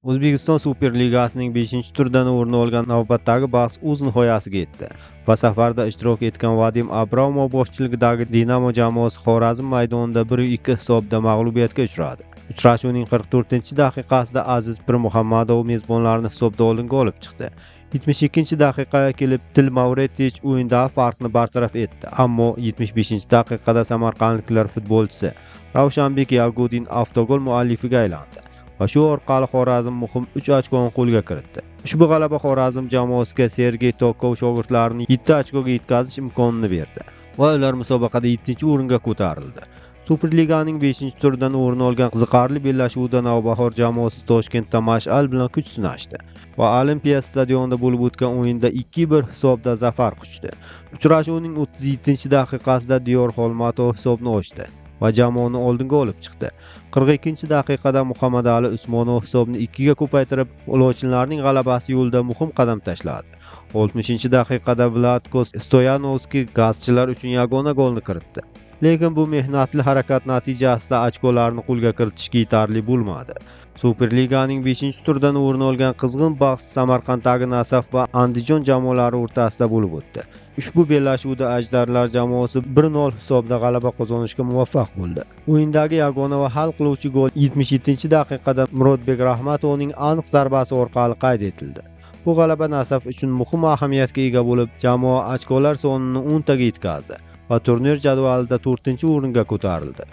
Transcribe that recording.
O'zbekiston Superligasining 5-turidan o'rin olgan navbatdagi bahs o'z nihoyasiga yetdi va safarda ishtirok etgan Vadim Abramov boshchiligidagi Dinamo jamoasi Xorazm maydonida 1-2 hisobda mag'lubiyatga uchradi. Uchrashuvning 44-daqiqasida Aziz Pirmuhammadov mezbonlarni hisobda oldinga olib chiqdi. 72-daqiqaga kelib Til Mavretich o'yindagi farqni bartaraf etdi, ammo 75-daqiqada samarqandliklar futbolchisi Ravshanbek Yagudin avtogol muallifiga aylandi va shu orqali Xorazm muhim 3 ochkoni qo'lga kiritdi. Ushbu g'alaba Xorazm jamoasiga Sergey Tokov shogirdlarini 7 ochkoga yetkazish imkonini berdi va ular musobaqada 7-o'ringa ko'tarildi. Superliganing 5-turidan o'rin olgan qiziqarli bellashuvda Navbahor jamoasi Toshkentda Mash'al bilan kuch sinashdi va Olimpiya stadionida bo'lib o'tgan o'yinda 2-1 hisobda zafar quchdi. Uchrashuvning 37-daqiqasida Diyor Xolmatov hisobni ochdi va jamoani oldinga olib chiqdi. 42-daqiqada Muhammadali Usmonov hisobni 2ga ko'paytirib, lochinlarning g'alabasi yo'lida muhim qadam tashladi. 60-daqiqada Vladko Stoyanovskiy gazchilar uchun yagona golni kiritdi. Lekin bu mehnatli harakat natijasida ochkolarni qo'lga kiritishga yetarli bo'lmadi. Superliganing 5-turidan o'rin olgan qizg'in bahs Samarqanddagi Nasaf va Andijon jamoalari o'rtasida bo'lib o'tdi. Ushbu bellashuvda Ajdarlar jamoasi 1-0 hisobda g'alaba qozonishga muvaffaq bo'ldi. O'yindagi yagona va hal qiluvchi gol 77-daqiqada Murodbek Rahmatovning aniq zarbasi orqali qayd etildi. Bu g'alaba Nasaf uchun muhim ahamiyatga ega bo'lib, jamoa ochkolar sonini 10 taga yetkazdi va turnir jadvalida 4-o'ringa ko'tarildi.